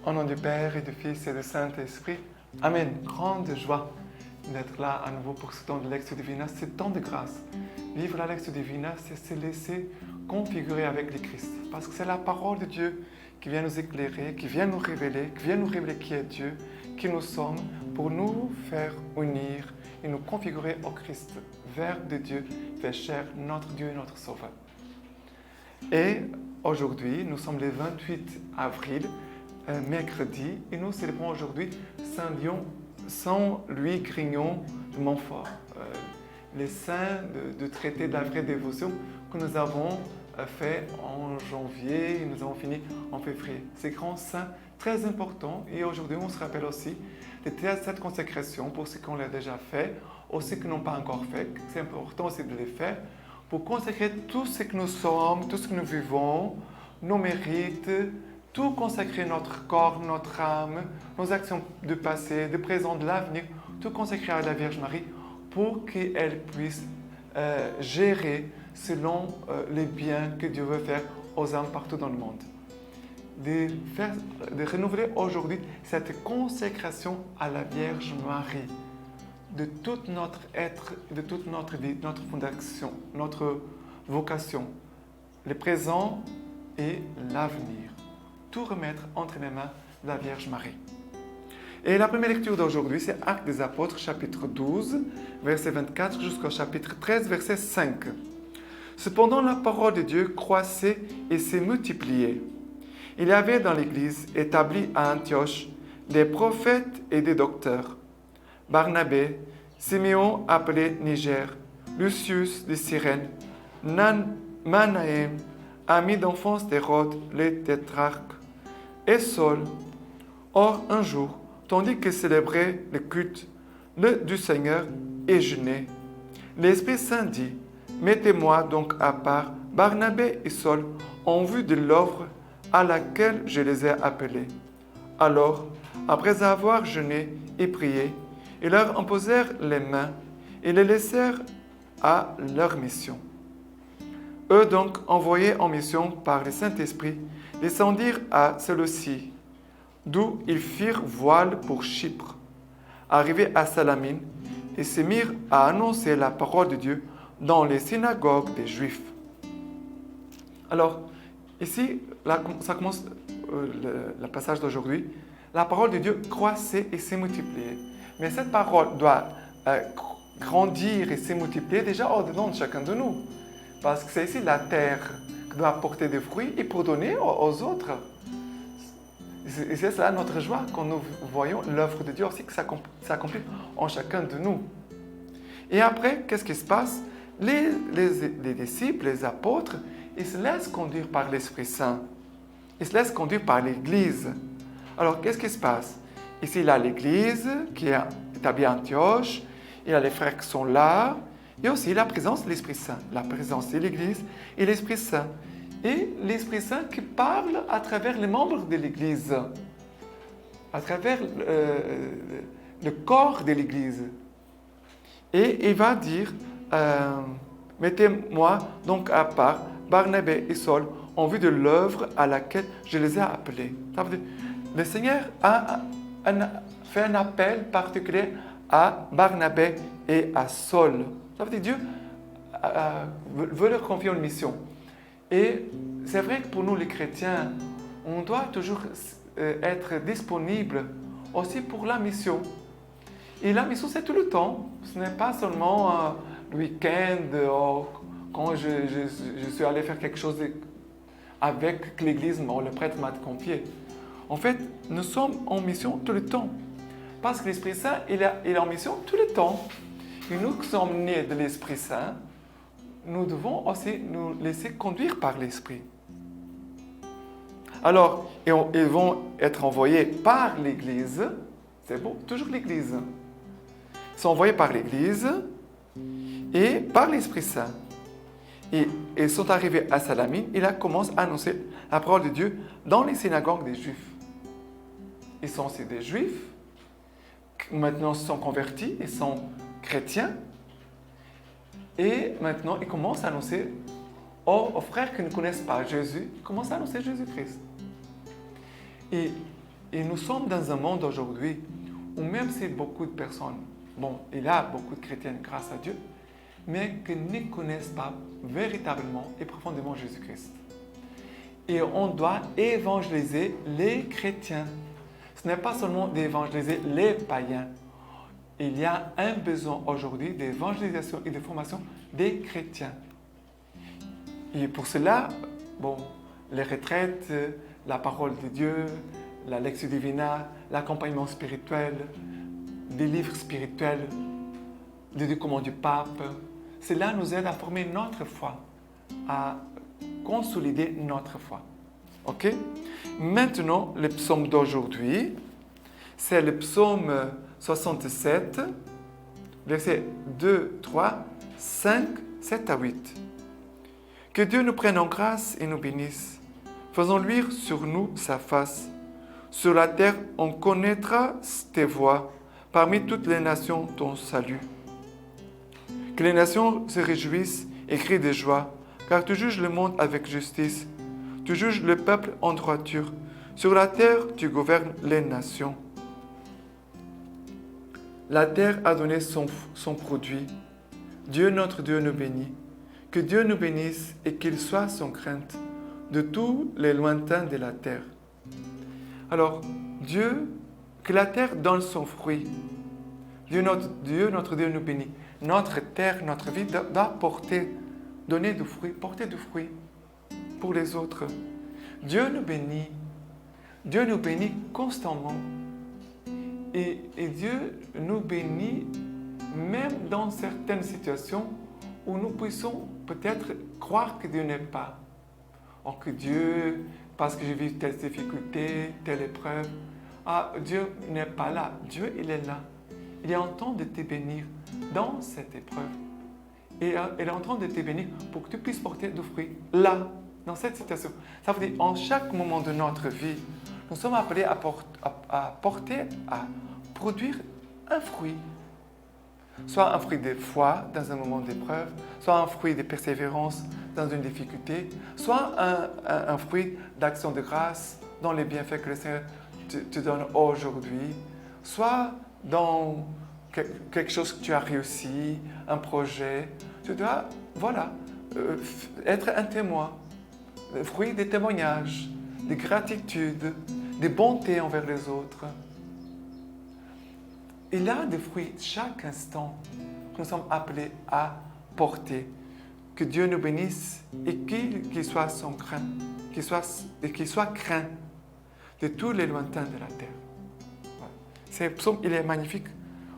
Au nom du Père et du Fils et du Saint-Esprit. Amen. Grande joie d'être là à nouveau pour ce temps de Lectio Divina, ce temps de grâce. Vivre la Lectio Divina, c'est se laisser configurer avec le Christ. Parce que c'est la parole de Dieu qui vient nous éclairer, qui vient nous révéler qui est Dieu, qui nous sommes, pour nous faire unir et nous configurer au Christ, Verbe de Dieu, fait chair, notre Dieu et notre Sauveur. Et aujourd'hui, nous sommes le 28 avril, mercredi, et nous célébrons aujourd'hui Saint Louis Grignon de Montfort, les saints de traité de la vraie dévotion que nous avons fait en janvier et nous avons fini en février. Ces grands saints très importants, et aujourd'hui on se rappelle aussi de cette consécration pour ceux qui l'ont déjà fait, ou ceux qui n'ont pas encore fait. C'est important aussi de les faire pour consacrer tout ce que nous sommes, tout ce que nous vivons, nos mérites, tout consacrer notre corps, notre âme, nos actions du passé, du présent, de l'avenir, tout consacrer à la Vierge Marie pour qu'elle puisse gérer selon les biens que Dieu veut faire aux âmes partout dans le monde. De renouveler aujourd'hui cette consécration à la Vierge Marie de tout notre être, de toute notre vie, notre fondation, notre vocation, le présent et l'avenir. Tout remettre entre les mains de la Vierge Marie. Et la première lecture d'aujourd'hui, c'est Actes des Apôtres, chapitre 12, verset 24 jusqu'au chapitre 13, verset 5. Cependant, la parole de Dieu croissait et s'est multipliée. Il y avait dans l'Église établie à Antioche des prophètes et des docteurs. Barnabé, Siméon appelé Niger, Lucius de Cyrène, Manahem, ami d'enfance d'Hérode, le tétrarque, et Saul. Or, un jour, tandis qu'ils célébraient le culte du Seigneur et jeûnaient, l'Esprit Saint dit, « Mettez-moi donc à part Barnabé et Saul en vue de l'œuvre à laquelle je les ai appelés. » Alors, après avoir jeûné et prié, ils leur imposèrent les mains et les laissèrent à leur mission. Eux donc, envoyés en mission par le Saint-Esprit, descendirent à Séleucie, d'où ils firent voile pour Chypre. Arrivés à Salamine, ils se mirent à annoncer la parole de Dieu dans les synagogues des Juifs. Alors, ici, ça commence le passage d'aujourd'hui. La parole de Dieu croissait et s'est multipliée. Mais cette parole doit grandir et se multiplier déjà au-dedans de chacun de nous. Parce que c'est ici la terre qui doit porter des fruits et pour donner aux autres. Et c'est cela notre joie quand nous voyons l'œuvre de Dieu aussi que s'accomplit en chacun de nous. Et après, qu'est-ce qui se passe? Les disciples, les apôtres, ils se laissent conduire par l'Esprit Saint. Ils se laissent conduire par l'Église. Alors, qu'est-ce qui se passe? Ici, il y a l'Église qui est établie à Antioche. Il y a les frères qui sont là. Il y a aussi la présence de l'Esprit Saint. La présence de l'Église et l'Esprit Saint. Et l'Esprit Saint qui parle à travers les membres de l'Église. À travers le corps de l'Église. Et il va dire, mettez-moi donc à part Barnabé et Saul en vue de l'œuvre à laquelle je les ai appelés. Ça veut dire, le Seigneur a fait un appel particulier à Barnabé et à Saul. Ça veut dire Dieu veut leur confier une mission. Et c'est vrai que pour nous les chrétiens, on doit toujours être disponible aussi pour la mission. Et la mission, c'est tout le temps. Ce n'est pas seulement le week-end, quand je suis allé faire quelque chose avec l'Église, ou le prêtre m'a confié. En fait, nous sommes en mission tout le temps. Parce que l'Esprit Saint, il est en mission tout le temps. Et nous qui sommes nés de l'Esprit Saint, nous devons aussi nous laisser conduire par l'Esprit. Alors, ils vont être envoyés par l'Église. C'est beau, toujours l'Église. Ils sont envoyés par l'Église et par l'Esprit Saint. Et ils sont arrivés à Salamine et là commencent à annoncer la parole de Dieu dans les synagogues des Juifs. Ils sont aussi des Juifs, qui maintenant se sont convertis, ils sont chrétiens. Et maintenant, ils commencent à annoncer aux frères qui ne connaissent pas Jésus, ils commencent à annoncer Jésus-Christ. Et Et nous sommes dans un monde aujourd'hui où même si beaucoup de personnes, bon, il y a beaucoup de chrétiens grâce à Dieu, mais qui ne connaissent pas véritablement et profondément Jésus-Christ. Et on doit évangéliser les chrétiens. Ce n'est pas seulement d'évangéliser les païens. Il y a un besoin aujourd'hui d'évangélisation et de formation des chrétiens. Et pour cela, bon, les retraites, la parole de Dieu, la lecture divina, l'accompagnement spirituel, des livres spirituels, des documents du pape, cela nous aide à former notre foi, à consolider notre foi. Ok? Maintenant, le psaume d'aujourd'hui, c'est le psaume 67, versets 2, 3, 5, 7 à 8. Que Dieu nous prenne en grâce et nous bénisse. Faisons luire sur nous sa face. Sur la terre, on connaîtra tes voies. Parmi toutes les nations, ton salut. Que les nations se réjouissent et crient de joie, car tu juges le monde avec justice. Tu juges le peuple en droiture. Sur la terre, tu gouvernes les nations. La terre a donné son produit. Dieu, notre Dieu, nous bénit. Que Dieu nous bénisse et qu'il soit sans crainte de tous les lointains de la terre. Alors, Dieu, que la terre donne son fruit. Dieu, notre Dieu nous bénit. Notre terre, notre vie doit donner du fruit, porter du fruit pour les autres. Dieu nous bénit. Dieu nous bénit constamment. Et Dieu nous bénit même dans certaines situations où nous puissions peut-être croire que Dieu n'est pas. Or que Dieu, parce que j'ai vécu telle difficulté, telle épreuve, Dieu n'est pas là. Dieu, il est là. Il est en train de te bénir dans cette épreuve. Et il est en train de te bénir pour que tu puisses porter du fruit là, dans cette situation. Ça veut dire, en chaque moment de notre vie, nous sommes appelés à produire un fruit. Soit un fruit de foi dans un moment d'épreuve, soit un fruit de persévérance dans une difficulté, soit un fruit d'action de grâce dans les bienfaits que le Seigneur te donne aujourd'hui, soit dans quelque chose que tu as réussi, un projet. Tu dois, être un témoin, le fruit des témoignages, de gratitude, de bonté envers les autres. Il y a des fruits chaque instant que nous sommes appelés à porter. Que Dieu nous bénisse et qu'il soit sans crainte, qu'il soit craint de tous les lointains de la terre. Voilà. Ce psaume, il est magnifique.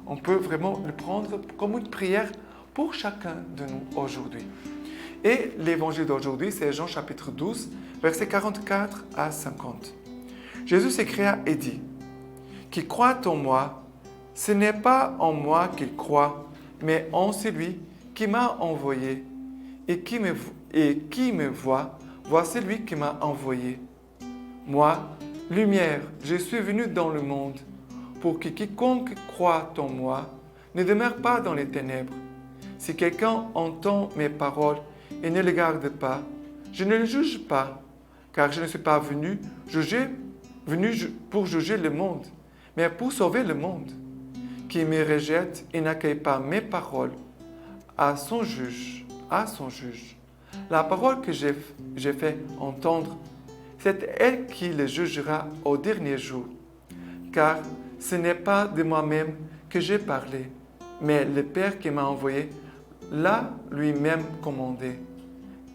On peut vraiment le prendre comme une prière pour chacun de nous aujourd'hui. Et l'évangile d'aujourd'hui, c'est Jean chapitre 12, versets 44 à 50. Jésus s'écria et dit, « Qui croit en moi, ce n'est pas en moi qu'il croit, mais en celui qui m'a envoyé. Et qui me voit celui qui m'a envoyé. Moi, lumière, je suis venu dans le monde, pour que quiconque croit en moi ne demeure pas dans les ténèbres. Si quelqu'un entend mes paroles et ne les garde pas, je ne le juge pas, car je ne suis pas venu pour juger le monde, mais pour sauver le monde. Qui me rejette et n'accueille pas mes paroles à son juge. La parole que j'ai fait entendre, c'est elle qui le jugera au dernier jour. Car ce n'est pas de moi-même que j'ai parlé, mais le Père qui m'a envoyé l'a lui-même commandé.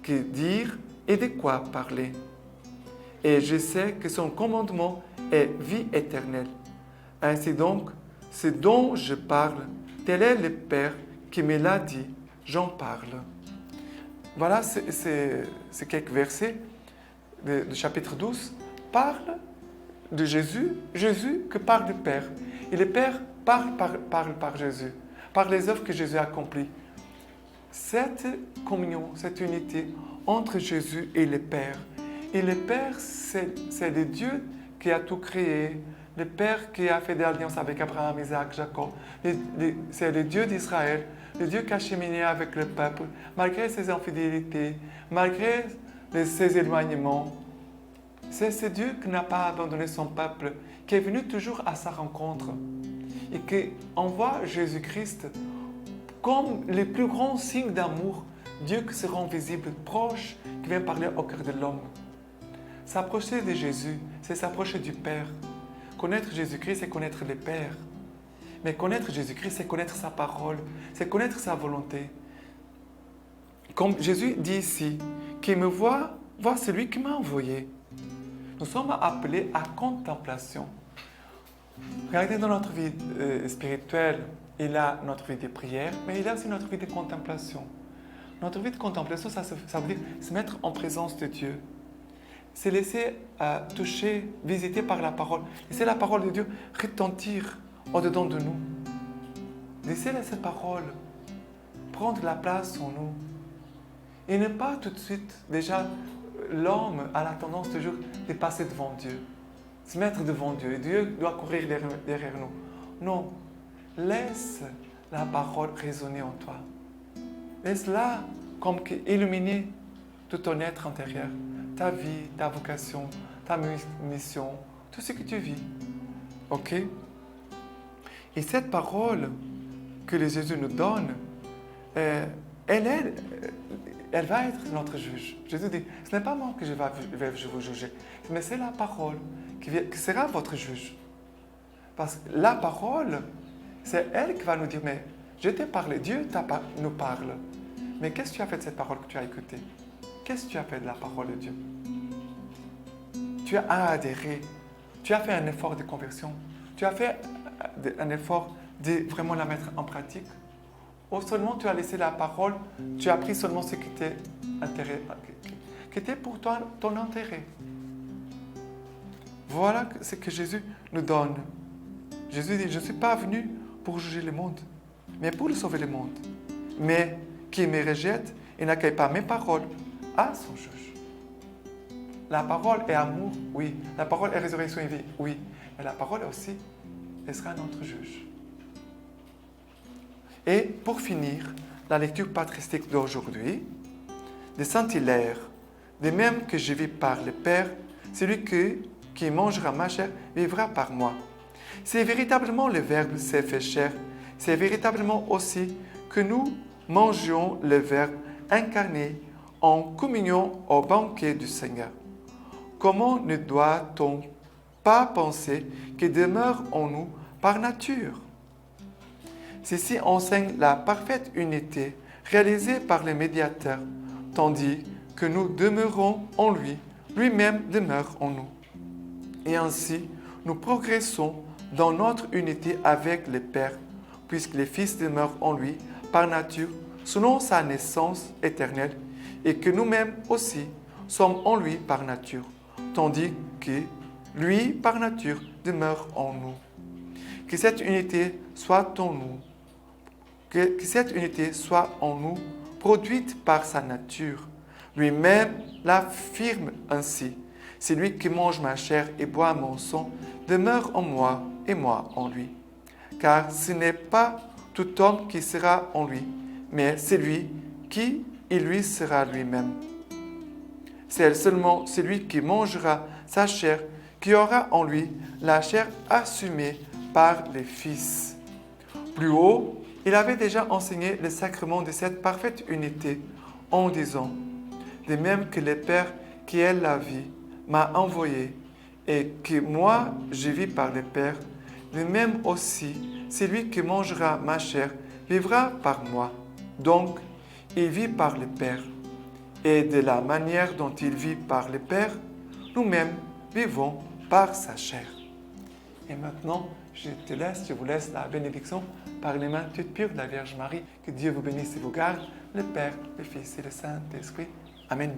Que dire et de quoi parler. Et je sais que son commandement est vie éternelle. Ainsi donc, ce dont je parle, tel est le Père qui me l'a dit, j'en parle. Voilà, c'est quelques versets du chapitre 12 parlent de Jésus que parle le Père. Et le Père parle par Jésus, par les œuvres que Jésus a accomplies. Cette communion, cette unité entre Jésus et le Père. Et le Père, c'est le Dieu qui a tout créé, le Père qui a fait des alliances avec Abraham, Isaac, Jacob. C'est le Dieu d'Israël, le Dieu qui a cheminé avec le peuple, malgré ses infidélités, malgré ses éloignements. C'est ce Dieu qui n'a pas abandonné son peuple, qui est venu toujours à sa rencontre et qui envoie Jésus-Christ comme le plus grand signe d'amour, Dieu qui se rend visible, proche, qui vient parler au cœur de l'homme. S'approcher de Jésus, c'est s'approcher du Père. Connaître Jésus-Christ, c'est connaître le Père. Mais connaître Jésus-Christ, c'est connaître sa parole, c'est connaître sa volonté. Comme Jésus dit ici, qui me voit celui qui m'a envoyé. Nous sommes appelés à contemplation. Regardez dans notre vie spirituelle, il y a notre vie de prière, mais il y a aussi notre vie de contemplation. Notre vie de contemplation, ça veut dire se mettre en présence de Dieu. Se laisser toucher, visiter par la parole. Laisser la parole de Dieu retentir au-dedans de nous. Laisser cette parole prendre la place en nous. Et ne pas tout de suite, déjà, l'homme a la tendance toujours de passer devant Dieu, se mettre devant Dieu. Et Dieu doit courir derrière nous. Non, laisse la parole résonner en toi. Laisse-la comme illuminer tout ton être intérieur, ta vie, ta vocation, ta mission, tout ce que tu vis. Ok? Et cette parole que le Jésus nous donne, elle va être notre juge. Jésus dit, ce n'est pas moi que je vais vous juger, mais c'est la parole qui sera votre juge. Parce que la parole, c'est elle qui va nous dire, mais je t'ai parlé, Dieu nous parle. Mais qu'est-ce que tu as fait de cette parole que tu as écoutée? Qu'est-ce que tu as fait de la parole de Dieu? Tu as adhéré, tu as fait un effort de conversion, tu as fait un effort de vraiment la mettre en pratique. Ou seulement tu as laissé la parole, tu as pris seulement ce qui était pour toi ton intérêt. Voilà ce que Jésus nous donne. Jésus dit, je ne suis pas venu pour juger le monde, mais pour le sauver le monde. Mais qui me rejette et n'accueille pas mes paroles a son juge. La parole est amour, oui. La parole est résurrection et vie, oui. Mais la parole aussi, elle sera notre juge. Et pour finir, la lecture patristique d'aujourd'hui, de Saint-Hilaire, de même que je vis par le Père, celui qui mangera ma chair vivra par moi. C'est véritablement le Verbe s'est fait chair, c'est véritablement aussi que nous mangions le Verbe incarné en communion au banquet du Seigneur. Comment ne doit-on pas penser qu'il demeure en nous par nature? Ceci enseigne la parfaite unité réalisée par le médiateur, tandis que nous demeurons en lui, lui-même demeure en nous. Et ainsi, nous progressons dans notre unité avec le Père, puisque le Fils demeure en lui par nature, selon sa naissance éternelle, et que nous-mêmes aussi sommes en lui par nature, tandis que lui, par nature, demeure en nous. Que cette unité soit en nous, que cette unité soit en nous, produite par sa nature. Lui-même l'affirme ainsi. Celui qui mange ma chair et boit mon sang demeure en moi et moi en lui. Car ce n'est pas tout homme qui sera en lui, mais celui qui il lui sera lui-même. C'est seulement celui qui mangera sa chair qui aura en lui la chair assumée par le Fils. Plus haut, il avait déjà enseigné le sacrement de cette parfaite unité en disant, de même que le Père qui est la vie m'a envoyé et que moi je vis par le Père, de même aussi celui qui mangera ma chair vivra par moi. Donc, il vit par le Père. Et de la manière dont il vit par le Père, nous-mêmes vivons par sa chair. Et maintenant, je vous laisse la bénédiction par les mains toutes pures de la Vierge Marie. Que Dieu vous bénisse et vous garde, le Père, le Fils et le Saint-Esprit. Amen.